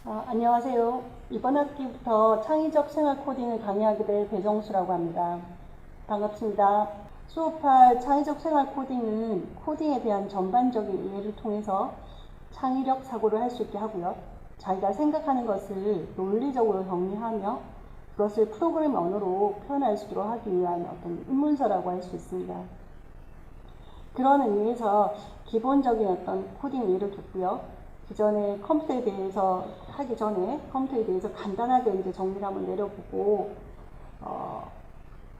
안녕하세요. 이번 학기부터 창의적 생활 코딩을 강의하게 될 배정수라고 합니다. 반갑습니다. 수업할 창의적 생활 코딩은 코딩에 대한 전반적인 이해를 통해서 창의력 사고를 할 수 있게 하고요. 자기가 생각하는 것을 논리적으로 정리하며 그것을 프로그램 언어로 표현할 수 있도록 하기 위한 어떤 입문서라고 할 수 있습니다. 그런 의미에서 기본적인 어떤 코딩 이해를 줬고요. 기존에 컴퓨터에 대해서 하기 전에 컴퓨터에 대해서 간단하게 이제 정리를 한번 내려보고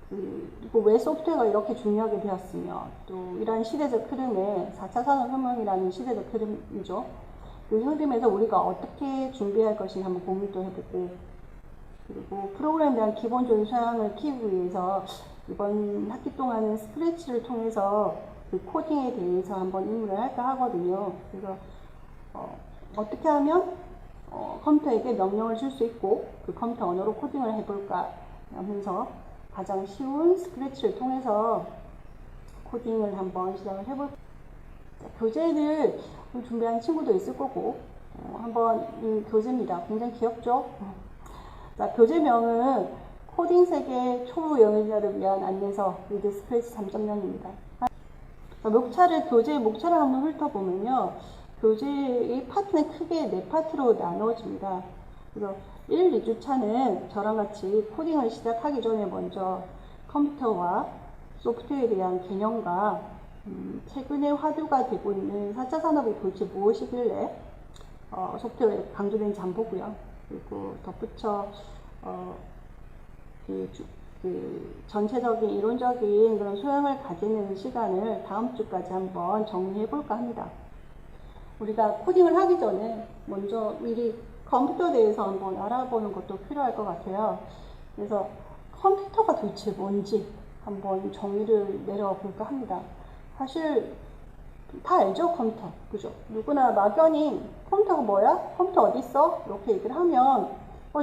그리고 왜 소프트웨어가 이렇게 중요하게 되었으며 또 이러한 시대적 흐름에 4차 산업혁명이라는 시대적 흐름이죠. 그 흐름에서 우리가 어떻게 준비할 것인지 한번 고민도 해보고 그리고 프로그램에 대한 기본적인 소양을 키우기 위해서 이번 학기 동안은 스크래치를 통해서 그 코딩에 대해서 한번 입문을 할까 하거든요. 그래서 어떻게 하면 컴퓨터에게 명령을 줄 수 있고 그 컴퓨터 언어로 코딩을 해볼까 하면서 가장 쉬운 스크래치를 통해서 코딩을 한번 시작을 해볼게요. 교재를 준비한 친구도 있을 거고 한번 교재입니다. 굉장히 귀엽죠? 자, 교재명은 코딩 세계 초보 영유자를 위한 안내서 리드 스크래치 3.0입니다. 교재의 목차를 한번 훑어보면요. 교재의 파트는 크게 4파트로 나누어집니다. 그래서 1, 2주차는 저랑 같이 코딩을 시작하기 전에 먼저 컴퓨터와 소프트웨어에 대한 개념과 최근에 화두가 되고 있는 4차 산업이 도대체 무엇이길래 소프트웨어에 강조된지 한번 보고요. 그리고 덧붙여 전체적인 이론적인 그런 소양을 가지는 시간을 다음 주까지 한번 정리해 볼까 합니다. 우리가 코딩을 하기 전에 먼저 미리 컴퓨터에 대해서 한번 알아보는 것도 필요할 것 같아요. 그래서 컴퓨터가 도대체 뭔지 한번 정의를 내려볼까 합니다. 사실 다 알죠, 컴퓨터. 그죠? 누구나 막연히 컴퓨터가 뭐야? 컴퓨터 어디 있어? 이렇게 얘기를 하면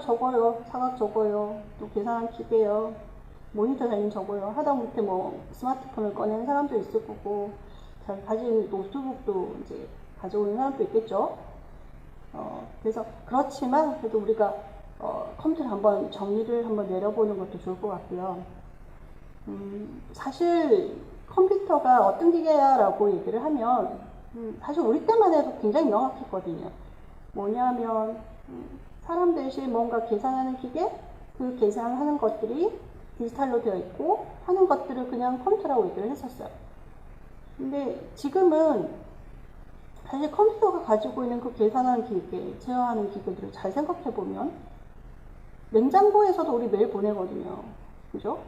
저거요, 사각 저거요, 또 계산한 기계요, 모니터 달린 저거요. 하다못해 뭐 스마트폰을 꺼내는 사람도 있을 거고, 잘 가진 노트북도 이제 가져오는 사람도 있겠죠. 그래서 그렇지만 그래도 우리가 컴퓨터를 한번 정의를 한번 내려보는 것도 좋을 것 같고요. 사실 컴퓨터가 어떤 기계야 라고 얘기를 하면 사실 우리 때만 해도 굉장히 명확했거든요. 뭐냐면 사람 대신 뭔가 계산하는 기계, 그 계산하는 것들이 디지털로 되어 있고 하는 것들을 그냥 컴퓨터라고 얘기를 했었어요. 근데 지금은 사실 컴퓨터가 가지고 있는 그 계산하는 기계, 제어하는 기계들을 잘 생각해 보면 냉장고에서도 우리 메일 보내거든요. 그죠?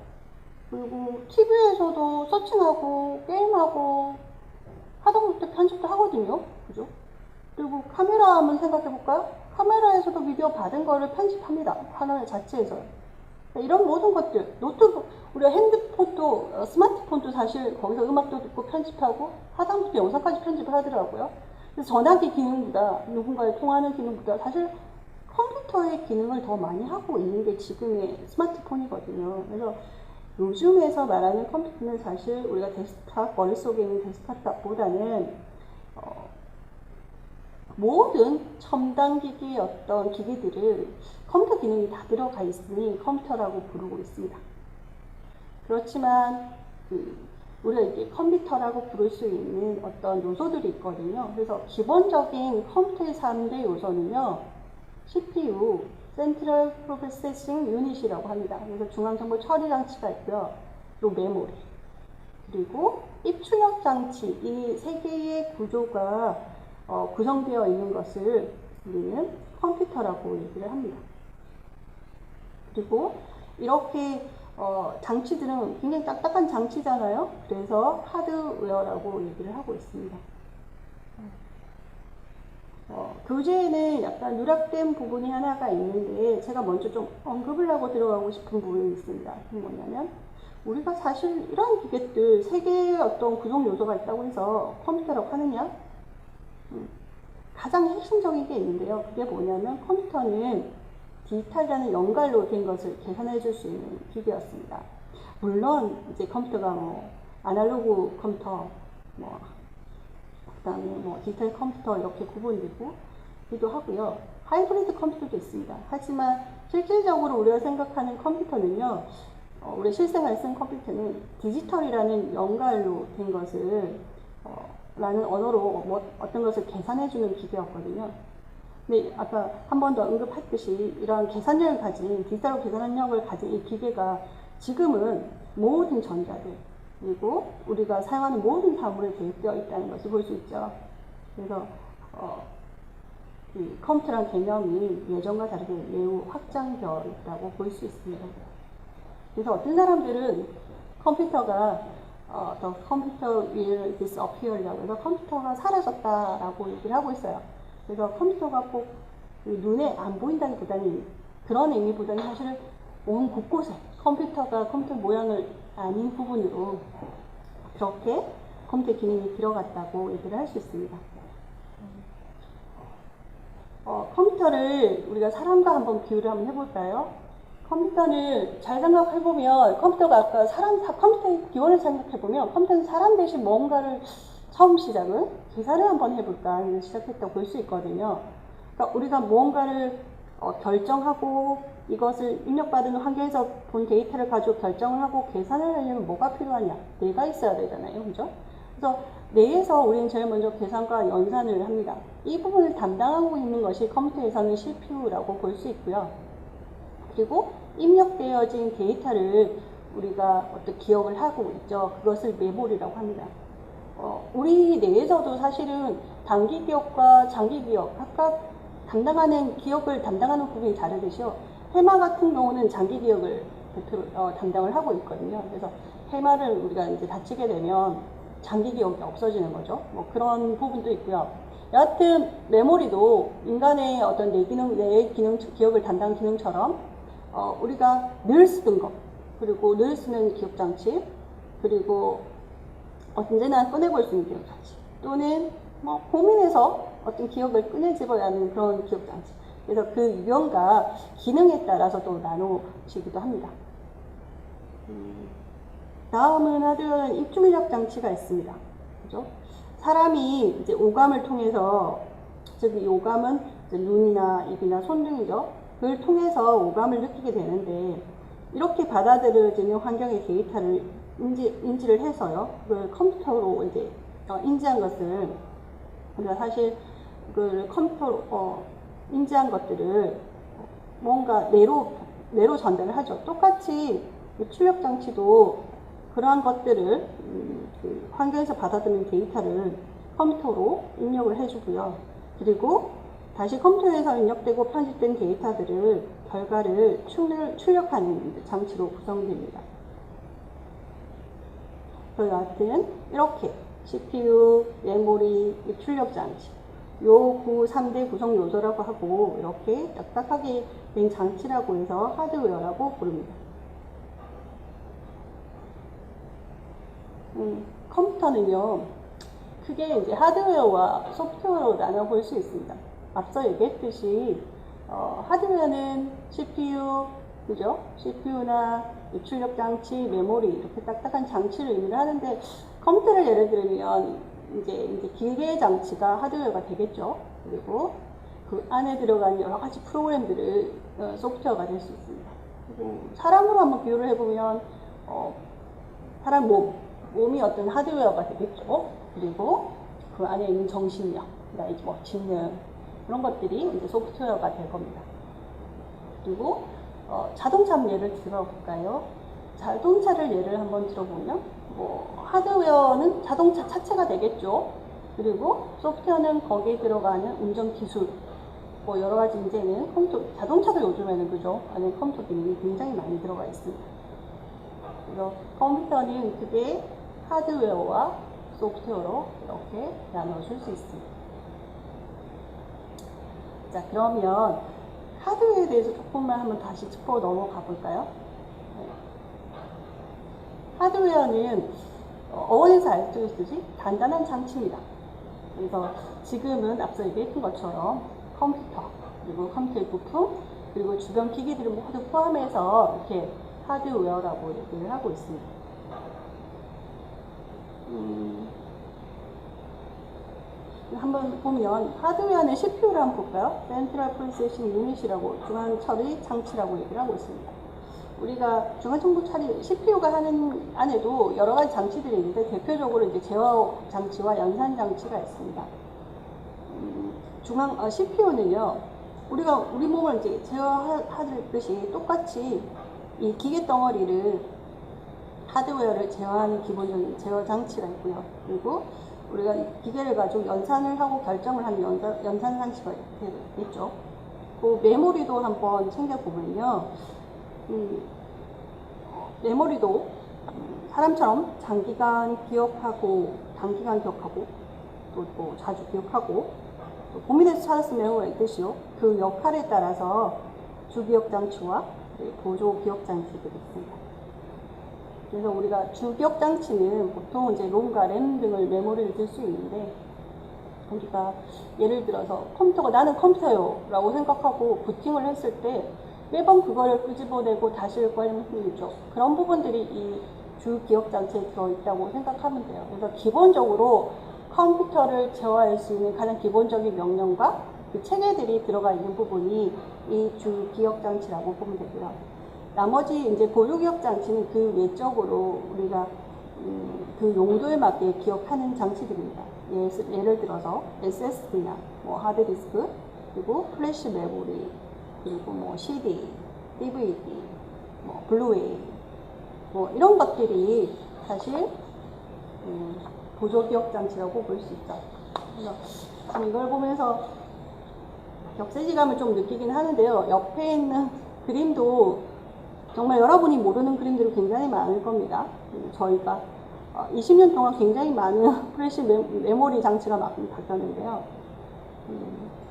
그리고 TV에서도 서칭하고 게임하고 하다못해 편집도 하거든요. 그죠? 그리고 카메라 한번 생각해 볼까요? 카메라에서도 비디오 받은 거를 편집합니다. 화면 자체에서. 이런 모든 것들, 노트북, 우리가 핸드폰도, 스마트폰도 사실 거기서 음악도 듣고 편집하고 하다못해 영상까지 편집을 하더라고요. 그래서 전화기 기능보다 누군가를 통화하는 기능보다 사실 컴퓨터의 기능을 더 많이 하고 있는 게 지금의 스마트폰이거든요. 그래서 요즘에서 말하는 컴퓨터는 사실 우리가 데스크탑, 머릿속에 있는 데스크탑보다는 모든 첨단 기기의 어떤 기기들을 컴퓨터 기능이 다 들어가 있으니 컴퓨터라고 부르고 있습니다. 그렇지만 우리가 이게 컴퓨터라고 부를 수 있는 어떤 요소들이 있거든요. 그래서 기본적인 컴퓨터의 3대 요소는요. CPU, Central Processing Unit이라고 합니다. 그래서 중앙정보 처리 장치가 있고요. 또 메모리, 그리고 입출력 장치, 이 세 개의 구조가 구성되어 있는 것을 우리는 컴퓨터라고 얘기를 합니다. 그리고 이렇게 장치들은 굉장히 딱딱한 장치잖아요. 그래서 하드웨어라고 얘기를 하고 있습니다. 교재에는 약간 누락된 부분이 하나가 있는데 제가 먼저 좀 언급을 하고 들어가고 싶은 부분이 있습니다. 그게 뭐냐면 우리가 사실 이런 기계들 세 개의 어떤 구성 요소가 있다고 해서 컴퓨터라고 하느냐? 가장 핵심적인 게 있는데요. 그게 뭐냐면 컴퓨터는 디지털이라는 연갈로 된 것을 계산해 줄 수 있는 기계였습니다. 물론 이제 컴퓨터가 뭐 아날로그 컴퓨터, 뭐 그다음에 뭐 디지털 컴퓨터 이렇게 구분되고 기도 하고요. 하이브리드 컴퓨터도 있습니다. 하지만 실질적으로 우리가 생각하는 컴퓨터는요, 우리 실생활에 쓴 컴퓨터는 디지털이라는 연갈로 된 것을 라는 언어로 어떤 것을 계산해주는 기계였거든요. 근데 아까 한 번 더 언급했듯이 이런 계산력을 가진, 디지털 계산력을 가진 이 기계가 지금은 모든 전자들, 그리고 우리가 사용하는 모든 사물에 대입되어 있다는 것을 볼 수 있죠. 그래서 이 컴퓨터란 개념이 예전과 다르게 매우 확장되어 있다고 볼 수 있습니다. 그래서 어떤 사람들은 컴퓨터가 the computer will disappear라고 해서 컴퓨터가 사라졌다라고 얘기를 하고 있어요. 그래서 컴퓨터가 꼭 눈에 안 보인다기보다는 그런 의미보다는 사실은 온 곳곳에 컴퓨터 모양을 아닌 부분으로 그렇게 컴퓨터 기능이 들어갔다고 얘기를 할 수 있습니다. 컴퓨터를 우리가 사람과 한번 비유를 한번 해볼까요? 컴퓨터를 잘 생각해보면 컴퓨터가 아까 컴퓨터의 기원을 생각해보면 컴퓨터는 사람 대신 뭔가를 처음 시작은 계산을 한번 해볼까 시작했다고 볼 수 있거든요. 그러니까 우리가 무언가를 결정하고 이것을 입력받은 환경에서 본 데이터를 가지고 결정을 하고 계산을 하려면 뭐가 필요하냐? 뇌가 있어야 되잖아요. 그죠? 그래서 뇌에서 우리는 제일 먼저 계산과 연산을 합니다. 이 부분을 담당하고 있는 것이 컴퓨터에서는 CPU라고 볼 수 있고요. 그리고 입력되어진 데이터를 우리가 어떤 기억을 하고 있죠. 그것을 메모리라고 합니다. 우리 뇌에서도 사실은 단기 기억과 장기 기억, 각각 담당하는 기억을 담당하는 부분이 다르듯이요. 해마 같은 경우는 장기 기억을 대표로 담당을 하고 있거든요. 그래서 해마를 우리가 이제 다치게 되면 장기 기억이 없어지는 거죠. 뭐 그런 부분도 있고요. 여하튼 메모리도 인간의 어떤 뇌 기능, 기억을 담당 기능처럼 우리가 늘 쓰던 것, 그리고 늘 쓰는 기억 장치, 그리고 언제나 꺼내볼 수 있는 기억 장치, 또는 뭐 고민해서 어떤 기억을 꺼내집어야 하는 그런 기억 장치. 그래서 그 유형과 기능에 따라서도 나누어지기도 합니다. 다음은 하드웨어는 입출력 장치가 있습니다. 그죠? 사람이 이제 오감을 통해서, 즉 이 오감은 이제 눈이나 입이나 손 등이죠. 그걸 통해서 오감을 느끼게 되는데, 이렇게 받아들여지는 환경의 데이터를 인지를 해서요. 그걸 컴퓨터로 이제 인지한 것을, 우리가 사실 그 컴퓨터로 인지한 것들을 뭔가 뇌로 전달을 하죠. 똑같이 출력 장치도 그러한 것들을 그 환경에서 받아들이는 데이터를 컴퓨터로 입력을 해주고요. 그리고 다시 컴퓨터에서 입력되고 편집된 데이터들을 결과를 출력하는 장치로 구성됩니다. 그래서 여하튼 이렇게 CPU, 메모리, 출력 장치, 요 3대 구성 요소라고 하고 이렇게 딱딱하게 된 장치라고 해서 하드웨어라고 부릅니다. 컴퓨터는요, 크게 이제 하드웨어와 소프트웨어로 나눠볼 수 있습니다. 앞서 얘기했듯이 하드웨어는 CPU, 그죠? CPU나 출력 장치, 메모리 이렇게 딱딱한 장치를 의미를 하는데, 컴퓨터를 예를 들면 이제 기계 장치가 하드웨어가 되겠죠. 그리고 그 안에 들어가는 여러 가지 프로그램들을 소프트웨어가 될 수 있습니다. 그리고 사람으로 한번 비유를 해보면 사람 몸이 어떤 하드웨어가 되겠죠. 그리고 그 안에 있는 정신력, 그다음에 뭐 지능 그런 것들이 이제 소프트웨어가 될 겁니다. 그리고 자동차 예를 들어볼까요? 자동차를 예를 한번 들어보면 하드웨어는 자동차 자체가 되겠죠. 그리고 소프트웨어는 거기에 들어가는 운전 기술, 여러 가지 이제는 자동차도 요즘에는 그죠? 안에 컴퓨터 기능이 굉장히 많이 들어가 있습니다. 그래서 컴퓨터는 크게 하드웨어와 소프트웨어로 이렇게 나눠줄 수 있습니다. 자, 그러면 하드웨어에 대해서 조금만 한번 다시 짚어 넘어가 볼까요? 네. 하드웨어는 어원에서 알 수 있듯이 단단한 장치입니다. 그래서 지금은 앞서 얘기했던 것처럼 컴퓨터, 그리고 컴퓨터의 부품, 그리고 주변 기기들을 모두 포함해서 이렇게 하드웨어라고 얘기를 하고 있습니다. 한번 보면 하드웨어는 CPU를 한번 볼까요? Central Processing Unit이라고 중앙 처리 장치라고 얘기를 하고 있습니다. 우리가 중앙 정보 처리 CPU가 하는 안에도 여러 가지 장치들이 있는데 대표적으로 이제 제어 장치와 연산 장치가 있습니다. CPU는요, 우리가 우리 몸을 이제 제어하듯이 똑같이 이 기계 덩어리를 하드웨어를 제어하는 기본적인 제어 장치가 있고요. 그리고 우리가 기계를 가지고 연산을 하고 결정을 하는 연산 장치가 이렇게 있죠. 그 메모리도 한번 챙겨보면요. 메모리도 사람처럼 장기간 기억하고 단기간 기억하고 또 자주 기억하고 또 고민해서 찾았을 메모가 있듯이요. 그 역할에 따라서 주기억 장치와 보조 기억 장치들이 있습니다. 그래서 우리가 주기억 장치는 보통 이제 롬과 램 등을 메모리를 들 수 있는데, 우리가 예를 들어서 컴퓨터가 나는 컴퓨터요 라고 생각하고 부팅을 했을 때 매번 그거를 끄집어내고 다시 읽으려면 힘들죠. 그런 부분들이 이 주기억 장치에 들어있다고 생각하면 돼요. 그래서 기본적으로 컴퓨터를 제어할 수 있는 가장 기본적인 명령과 그 체계들이 들어가 있는 부분이 이 주기억 장치라고 보면 되고요. 나머지 이제 보조기억 장치는 그 외적으로 우리가 그 용도에 맞게 기억하는 장치들입니다. 예를 들어서 SSD나 뭐 하드디스크, 그리고 플래시 메모리, 그리고 뭐 CD, DVD, 뭐 블루레이, 뭐 이런 것들이 사실 보조기억 장치라고 볼 수 있죠. 그래서 지금 이걸 보면서 격세지감을 좀 느끼긴 하는데요. 옆에 있는 그림도 정말 여러분이 모르는 그림들이 굉장히 많을 겁니다. 저희가 20년 동안 굉장히 많은 플래시 메모리 장치가 바뀌었는데요.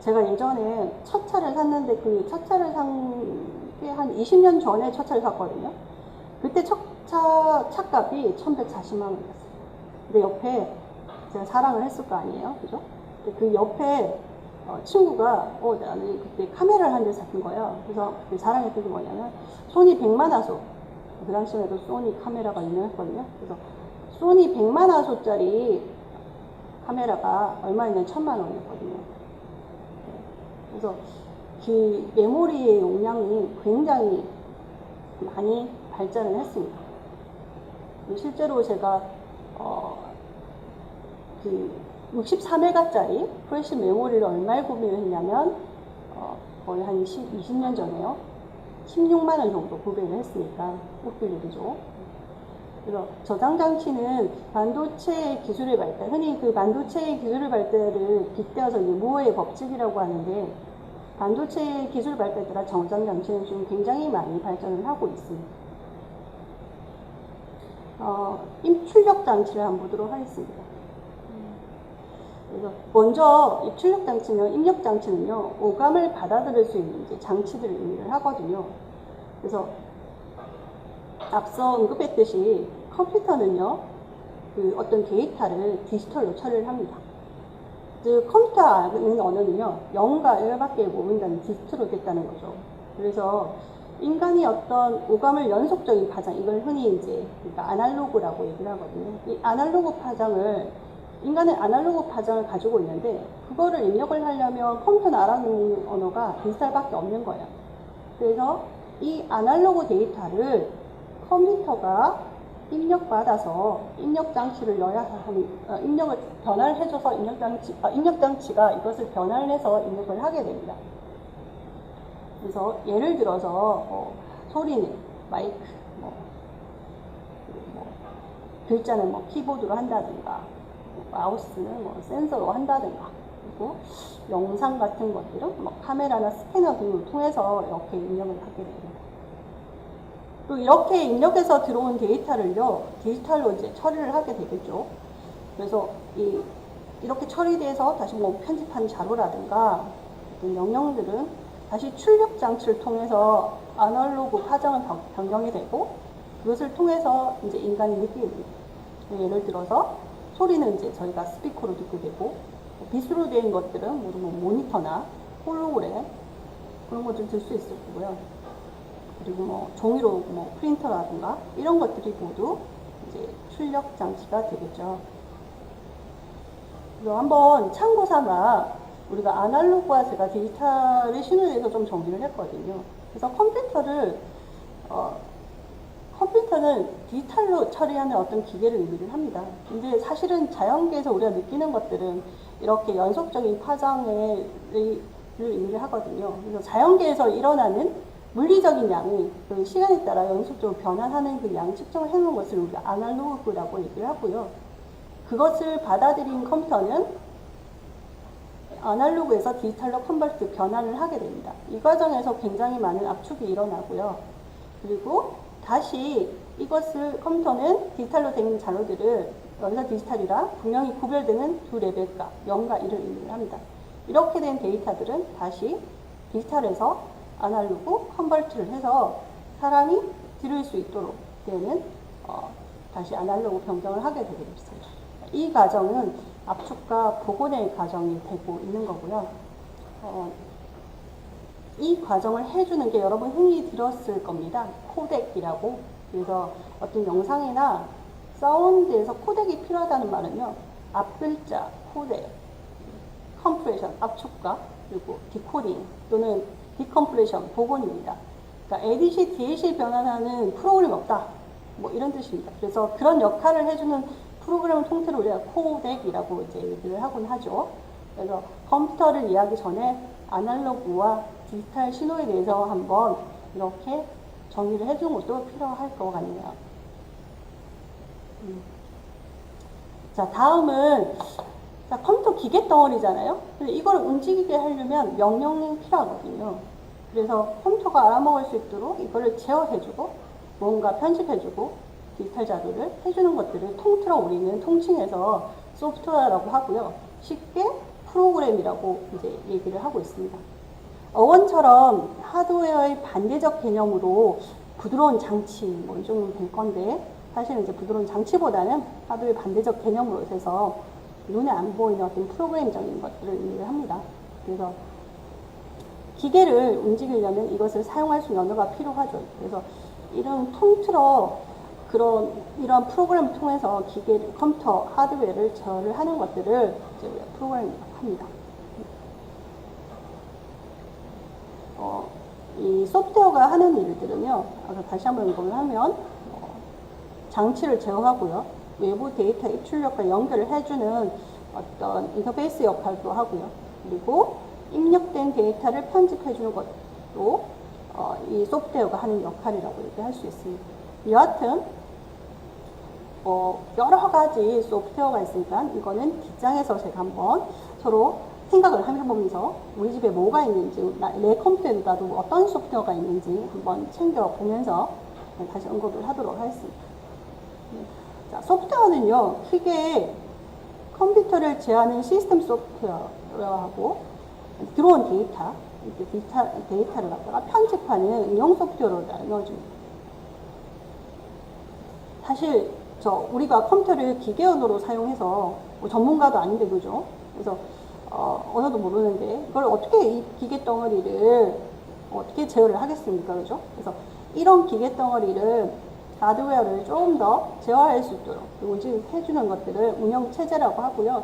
제가 예전에 첫 차를 샀는데 그 첫 차를 산 게 한 20년 전에 첫 차를 샀거든요. 그때 첫 차 차값이 1,140만 원이었어요. 근데 옆에 제가 사랑을 했을 거 아니에요, 그죠? 그 옆에 친구가 나는 그때 카메라를 한 대 샀던 거예요. 그래서 그때 자랑했던 게 뭐냐면 소니 100만화소, 그 당시에도 소니 카메라가 유명했거든요. 그래서 소니 100만화소짜리 카메라가 얼마였냐면 1,000만 원이었거든요. 그래서 그 메모리의 용량이 굉장히 많이 발전을 했습니다. 실제로 제가 그 64메가짜리 플래시 메모리를 얼마에 구매를 했냐면 거의 한 20년 전에요. 16만 원 정도 구매를 했으니까 웃길 일이죠. 그래서 저장 장치는 반도체 기술의 발달, 흔히 그 반도체 기술의 발달을 빗대어서 무어의 법칙이라고 하는데, 반도체 기술 발달에 따라 저장 장치는 지금 굉장히 많이 발전을 하고 있습니다. 출력 장치를 한번 보도록 하겠습니다. 그래서 먼저 이 출력 장치는, 입력 장치는요, 오감을 받아들일 수 있는 이제 장치들을 의미를 하거든요. 그래서 앞서 언급했듯이 컴퓨터는요, 그 어떤 데이터를 디지털로 처리를 합니다. 즉 컴퓨터 하는 언어는요, 0과 1밖에 모른다는 디지털로 됐다는 거죠. 그래서 인간이 어떤 오감을 연속적인 파장, 이걸 흔히 이제 그러니까 아날로그라고 얘기를 하거든요. 이 아날로그 파장을, 인간은 아날로그 파장을 가지고 있는데 그거를 입력을 하려면 컴퓨터나 알아듣는 언어가 디지털밖에 없는 거예요. 그래서 이 아날로그 데이터를 컴퓨터가 입력받아서 입력 장치를 넣어야 하는, 입력을 변화를 해줘서 입력 장치가 이것을 변화를 해서 입력을 하게 됩니다. 그래서 예를 들어서 소리는 마이크, 글자는 키보드로 한다든가, 마우스는 센서로 한다든가, 그리고 영상 같은 것들은 카메라나 스캐너 등을 통해서 이렇게 입력을 하게 됩니다. 또 이렇게 입력해서 들어온 데이터를요, 디지털로 이제 처리를 하게 되겠죠. 그래서 이렇게 처리돼서 다시 편집한 자료라든가 어떤 명령들은 다시 출력 장치를 통해서 아날로그 파장을 변경이 되고, 그것을 통해서 이제 인간이 느끼게 됩니다. 예를 들어서 소리는 이제 저희가 스피커로 듣게 되고, 빛으로 된 것들은 모두 모니터나 홀로그램 그런 것들 들 수 있을 거고요. 그리고 종이로 프린터라든가 이런 것들이 모두 이제 출력 장치가 되겠죠. 그래서 한번 참고 삼아 우리가 아날로그와 제가 디지털의 신호에 대해서 좀 정리를 했거든요. 그래서 컴퓨터는 디지털로 처리하는 어떤 기계를 의미를 합니다. 근데 사실은 자연계에서 우리가 느끼는 것들은 이렇게 연속적인 파장을 의미를 하거든요. 그래서 자연계에서 일어나는 물리적인 양이 그 시간에 따라 연속적으로 변화하는 그 양 측정을 해놓은 것을 우리가 아날로그라고 얘기를 하고요. 그것을 받아들인 컴퓨터는 아날로그에서 디지털로 컨버트 변환을 하게 됩니다. 이 과정에서 굉장히 많은 압축이 일어나고요. 그리고 다시 컴퓨터는 디지털로 된 자료들을 여기서 디지털이라 분명히 구별되는 두 레벨과 0과 1을 의미를 합니다. 이렇게 된 데이터들은 다시 디지털에서 아날로그 컨버트를 해서 사람이 들을 수 있도록 되는 다시 아날로그 변경을 하게 되게 됐습니다. 이 과정은 압축과 복원의 과정이 되고 있는 거고요. 이 과정을 해주는 게 여러분 흔히 들었을 겁니다. 코덱이라고. 그래서 어떤 영상이나 사운드에서 코덱이 필요하다는 말은요. 앞글자, 코덱, 컴프레션, 압축과 그리고 디코딩 또는 디컴프레션, 복원입니다. 그러니까 ADC, DAC 변환하는 프로그램이 없다. 뭐 이런 뜻입니다. 그래서 그런 역할을 해주는 프로그램을 통째로 우리가 코덱이라고 이제 얘기를 하곤 하죠. 그래서 컴퓨터를 이해하기 전에 아날로그와 디지털 신호에 대해서 한번 이렇게 정리를 해주는 것도 필요할 것 같네요. 자, 다음은 컴퓨터 기계 덩어리잖아요. 근데 이걸 움직이게 하려면 명령이 필요하거든요. 그래서 컴퓨터가 알아먹을 수 있도록 이거를 제어해주고 뭔가 편집해주고 디지털 자료를 해주는 것들을 통틀어 우리는 통칭해서 소프트웨어라고 하고요. 쉽게 프로그램이라고 이제 얘기를 하고 있습니다. 어원처럼 하드웨어의 반대적 개념으로 부드러운 장치, 뭐 이 정도는 될 건데, 사실은 이제 부드러운 장치보다는 하드웨어 반대적 개념으로 해서 눈에 안 보이는 어떤 프로그램적인 것들을 의미를 합니다. 그래서 기계를 움직이려면 이것을 사용할 수 있는 언어가 필요하죠. 그래서 이런 통틀어 이러한 프로그램을 통해서 컴퓨터, 하드웨어를 제어를 하는 것들을 이제 우리가 프로그램이라고 합니다. 이 소프트웨어가 하는 일들은요, 다시 한번 언급을 하면, 장치를 제어하고요, 외부 데이터 입출력과 연결을 해주는 어떤 인터페이스 역할도 하고요, 그리고 입력된 데이터를 편집해주는 것도 이 소프트웨어가 하는 역할이라고 얘기할 수 있습니다. 여하튼 여러 가지 소프트웨어가 있으니까 이거는 뒷장에서 제가 한번 서로 생각을 해보면서 우리 집에 뭐가 있는지, 내 컴퓨터에도 나도 어떤 소프트웨어가 있는지 한번 챙겨보면서 다시 언급을 하도록 하겠습니다. 자, 소프트웨어는요, 크게 컴퓨터를 제어하는 시스템 소프트웨어하고 들어온 데이터를 갖다가 편집하는 응용 소프트웨어로 나눠줍니다. 사실 우리가 컴퓨터를 기계 언어로 사용해서 뭐 전문가도 아닌데 그죠? 그래서 언어도 모르는데 이걸 어떻게 이 기계 덩어리를 어떻게 제어를 하겠습니까? 그죠? 그래서 이런 기계 덩어리를 하드웨어를 좀 더 제어할 수 있도록 움직여주는 것들을 운영체제라고 하고요.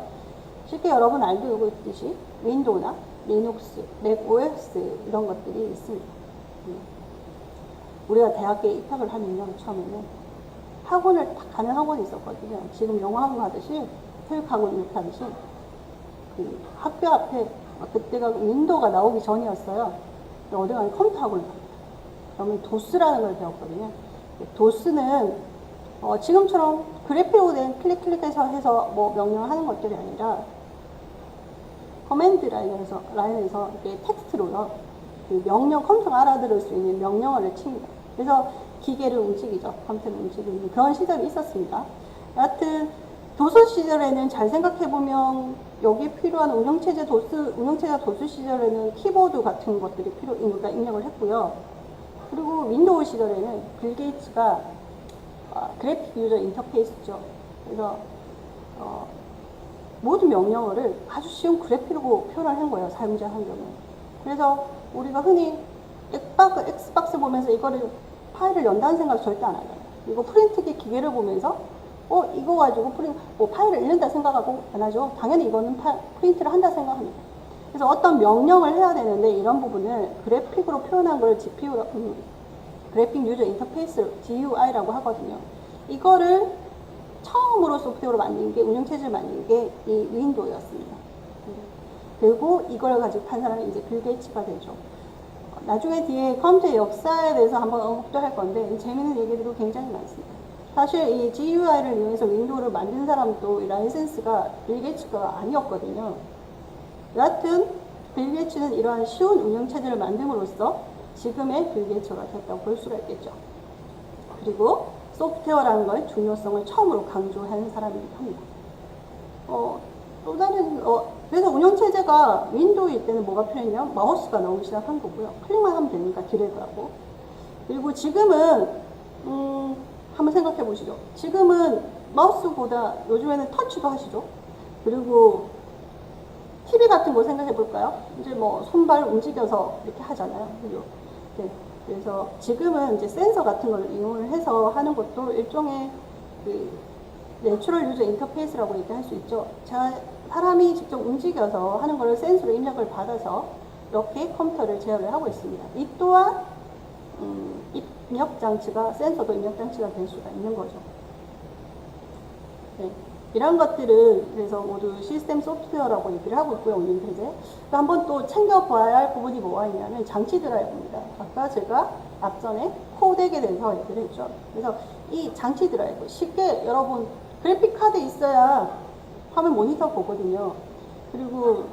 쉽게 여러분 알고 있듯이 윈도우나 리눅스, 맥 OS 이런 것들이 있습니다. 우리가 대학에 입학을 하면요, 처음에는 학원을 딱 가는 학원이 있었거든요. 지금 영어 학원 가듯이 교육 학원 이렇게 하듯이 그 학교 앞에 그때가 윈도우가 나오기 전이었어요. 어디 가면 컴퓨터 학원을 갑니다. 그러면 도스라는 걸 배웠거든요. 도스는 지금처럼 그래픽으로 된 클릭해서 해서 뭐 명령을 하는 것들이 아니라 커맨드 라인에서 이렇게 텍스트로요. 그 명령, 컴퓨터가 알아들을 수 있는 명령어를 칩니다. 그래서 기계를 움직이죠. 컴퓨터를 움직이는 그런 시절이 있었습니다. 여하튼 도스 시절에는 잘 생각해보면 여기 필요한 운영체제 도스 시절에는 키보드 같은 것들이 그러니까 입력을 했고요. 그리고 윈도우 시절에는 빌 게이츠가 그래픽 유저 인터페이스죠. 그래서 모든 명령어를 아주 쉬운 그래픽으로 표현을 한 거예요. 사용자 환경에. 그래서 우리가 흔히 엑스박스 보면서 이거를 파일을 연다는 생각 절대 안 하잖아요. 이거 프린트기 기계를 보면서 이거 가지고 파일을 읽는다 생각하고 안 하죠. 당연히 이거는 프린트를 한다 생각합니다. 그래서 어떤 명령을 해야 되는데 이런 부분을 그래픽으로 표현한 걸 GPU, 그래픽 유저 인터페이스 GUI라고 하거든요. 이거를 처음으로 소프트웨어로 만든 게, 운영체제를 만든 게 이 윈도우였습니다. 그리고 이걸 가지고 판 사람이 이제 빌 게이츠가 되죠. 나중에 뒤에 컴퓨터의 역사에 대해서 한번 언급도 할 건데 재미있는 얘기들도 굉장히 많습니다. 사실 이 GUI를 이용해서 윈도우를 만든 사람도 이 라이센스가 빌 게이츠가 아니었거든요. 여하튼 빌 게이츠는 이러한 쉬운 운영체제를 만듦으로써 지금의 빌 게이츠가 됐다고 볼 수가 있겠죠. 그리고 소프트웨어라는 걸 중요성을 처음으로 강조한 사람이기도 합니다. 또 다른, 그래서 운영체제가 윈도우일 때는 뭐가 필요했냐면 마우스가 나오기 시작한 거고요. 클릭만 하면 되니까 드래그하고. 그리고 지금은, 한번 생각해 보시죠. 지금은 마우스보다 요즘에는 터치도 하시죠. 그리고 TV 같은 거 생각해 볼까요? 이제 뭐 손발 움직여서 이렇게 하잖아요. 그죠? 네. 그래서 지금은 이제 센서 같은 걸 이용을 해서 하는 것도 일종의 그 내추럴 유저 인터페이스라고 얘기할 수 있죠. 사람이 직접 움직여서 하는 걸 센서로 입력을 받아서 이렇게 컴퓨터를 제어를 하고 있습니다. 이 또한 입력 장치가, 센서도 입력 장치가 될 수가 있는 거죠. 네. 이런 것들을 그래서 모두 시스템 소프트웨어라고 얘기를 하고 있고요, 운영체제. 한번 또 챙겨봐야 할 부분이 뭐가 있냐면 장치 드라이브입니다. 아까 제가 앞전에 코덱에 대해서 얘기를 했죠. 그래서 이 장치 드라이브, 쉽게 여러분 그래픽 카드 있어야 화면 모니터 보거든요. 그리고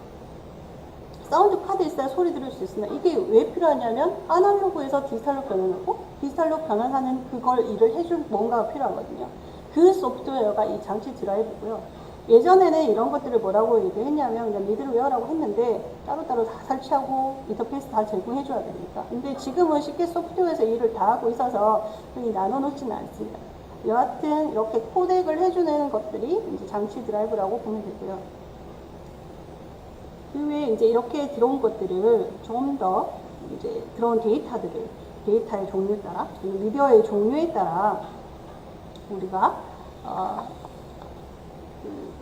사운드 카드 있어야 소리 들을 수 있습니다. 이게 왜 필요하냐면 아날로그에서 디지털로 변환하고 디지털로 변환하는 그걸 일을 해줄 뭔가가 필요하거든요. 그 소프트웨어가 이 장치 드라이브고요. 예전에는 이런 것들을 뭐라고 얘기했냐면 그냥 미들웨어라고 했는데 따로따로 다 설치하고 인터페이스 다 제공해줘야 되니까. 근데 지금은 쉽게 소프트웨어에서 일을 다 하고 있어서 흔히 나눠놓지는 않습니다. 여하튼 이렇게 코덱을 해주는 것들이 이제 장치 드라이브라고 보면 되고요. 그 외에 이제 이렇게 들어온 것들을 좀 더 이제 들어온 데이터의 종류에 따라, 미디어의 종류에 따라 우리가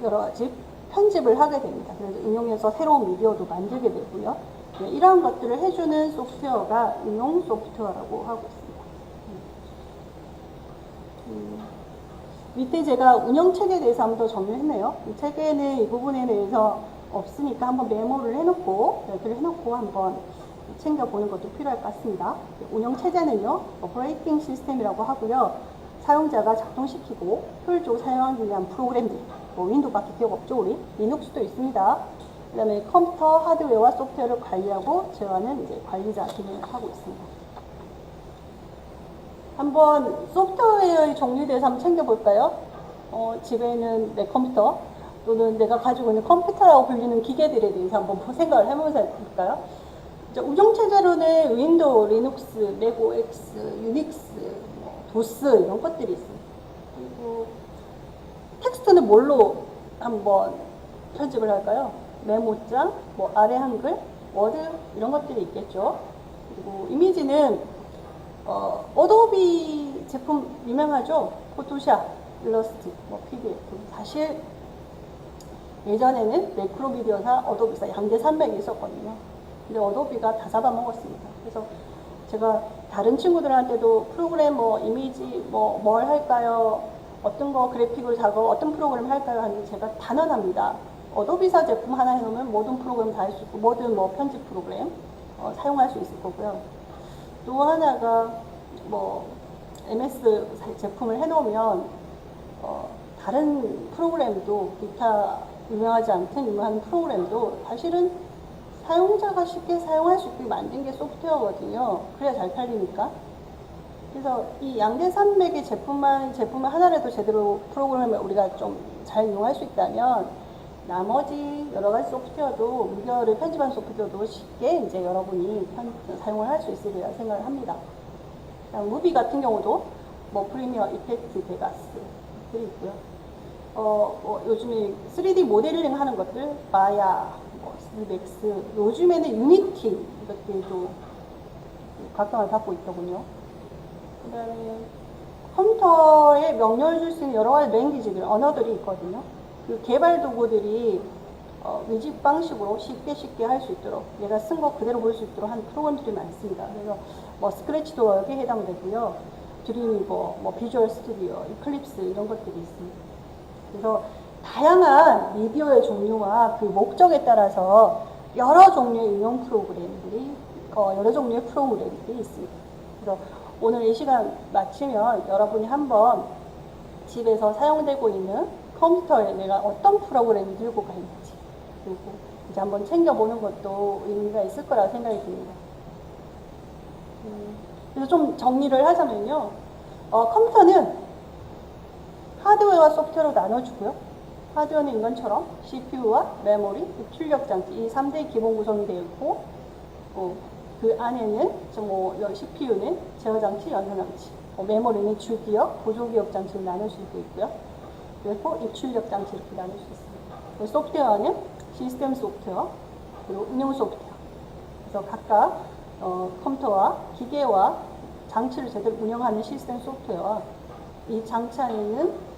여러 가지 편집을 하게 됩니다. 그래서 응용해서 새로운 미디어도 만들게 되고요. 네, 이러한 것들을 해주는 소프트웨어가 응용 소프트웨어라고 하고 있습니다. 밑에 제가 운영체계에 대해서 한번 더 정리했네요. 이 체계는 이 부분에 대해서 없으니까 한번 메모를 해놓고, 얘기를 해놓고 한번 챙겨보는 것도 필요할 것 같습니다. 운영체제는요, 오퍼레이팅 시스템이라고 하고요. 사용자가 작동시키고 효율적으로 사용하기 위한 프로그램들, 뭐 윈도우밖에 기억 없죠, 우리? 리눅스도 있습니다. 그 다음에 컴퓨터 하드웨어와 소프트웨어를 관리하고 제어하는 이제 관리자 기능을 하고 있습니다. 한번 소프트웨어의 종류에 대해서 한번 챙겨볼까요? 집에 있는 내 컴퓨터 또는 내가 가지고 있는 컴퓨터라고 불리는 기계들에 대해서 한번 생각을 해보면서 해볼까요? 운영체제로는 윈도우, 리눅스, 맥OS, 유닉스, 도스 이런 것들이 있습니다. 그리고 텍스트는 뭘로 한번 편집을 할까요? 메모장, 뭐 아래 한글, 워드 이런 것들이 있겠죠. 그리고 이미지는 어도비 제품 유명하죠. 포토샵, 일러스트, 뭐 PDF. 사실 예전에는 매크로미디어사, 어도비사 양대 산맥이 있었거든요. 근데 어도비가 다 잡아먹었습니다. 그래서 제가 다른 친구들한테도 프로그램 뭐 이미지 뭐 뭘 할까요? 어떤 거 그래픽을 작업 어떤 프로그램 할까요? 하는데 제가 단언합니다. 어도비사 제품 하나 해놓으면 모든 프로그램 다 할 수 있고 모든 뭐 편집 프로그램 사용할 수 있을 거고요. 또 하나가 뭐 MS 제품을 해놓으면 다른 프로그램도 기타 유명하지 않든 유명한 프로그램도 사실은 사용자가 쉽게 사용할 수 있게 만든 게 소프트웨어거든요. 그래야 잘 팔리니까. 그래서 이 양대산맥의 제품을 하나라도 제대로 프로그램을 우리가 좀 잘 이용할 수 있다면 나머지 여러 가지 소프트웨어도 미디어를 편집한 소프트웨어도 쉽게 이제 여러분이 사용을 할 수 있으리라 생각을 합니다. 무비 같은 경우도 뭐 프리미어, 이펙트, 베가스들이 있고요. 요즘에 3D 모델링 하는 것들, 마야, 뭐, 3덱스, 요즘에는 유니티 이것들도 각광을 받고 있더군요. 그 다음에 컴퓨터에 명령을 줄 수 있는 여러 가지 랭귀지들, 언어들이 있거든요. 그 개발 도구들이 위집 방식으로 쉽게 할 수 있도록, 내가 쓴 거 그대로 볼 수 있도록 하는 프로그램들이 많습니다. 그래서 뭐 스크래치도 여기에 해당되고요. 드림이버, 뭐 비주얼 스튜디오, 이클립스 이런 것들이 있습니다. 그래서 다양한 미디어의 종류와 그 목적에 따라서 여러 종류의 응용 프로그램들이 있습니다. 그래서 오늘 이 시간 마치면 여러분이 한번 집에서 사용되고 있는 컴퓨터에 내가 어떤 프로그램을 들고 가 있는지, 그리고 이제 한번 챙겨보는 것도 의미가 있을 거라고 생각이 듭니다. 그래서 좀 정리를 하자면요. 컴퓨터는 하드웨어와 소프트웨어로 나눠주고요. 하드웨어는 이것처럼 CPU와 메모리, 출력 장치, 이 3대의 기본 구성이 되어 있고, 그 안에는 CPU는 제어 장치, 연산 장치, 메모리는 주기억, 보조기억 장치로 나눌 수 있고요. 그리고 입출력 장치 이렇게 나눌 수 있습니다. 소프트웨어는 시스템 소프트웨어, 그리고 응용 소프트웨어. 그래서 각각 컴퓨터와 기계와 장치를 제대로 운영하는 시스템 소프트웨어와 이 장치 안에는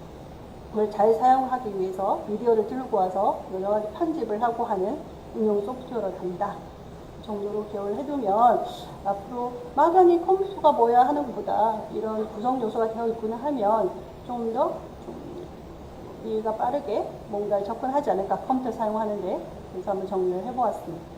그걸 잘 사용하기 위해서 미디어를 들고 와서 여러 가지 편집을 하고 하는 응용 소프트웨어로 간다 정도로 기억을 해두면 앞으로 막연히 컴퓨터가 뭐야 하는 것보다 이런 구성 요소가 되어 있구나 하면 좀 더 이해가 빠르게 뭔가를 접근하지 않을까, 컴퓨터 사용하는데. 그래서 한번 정리를 해보았습니다.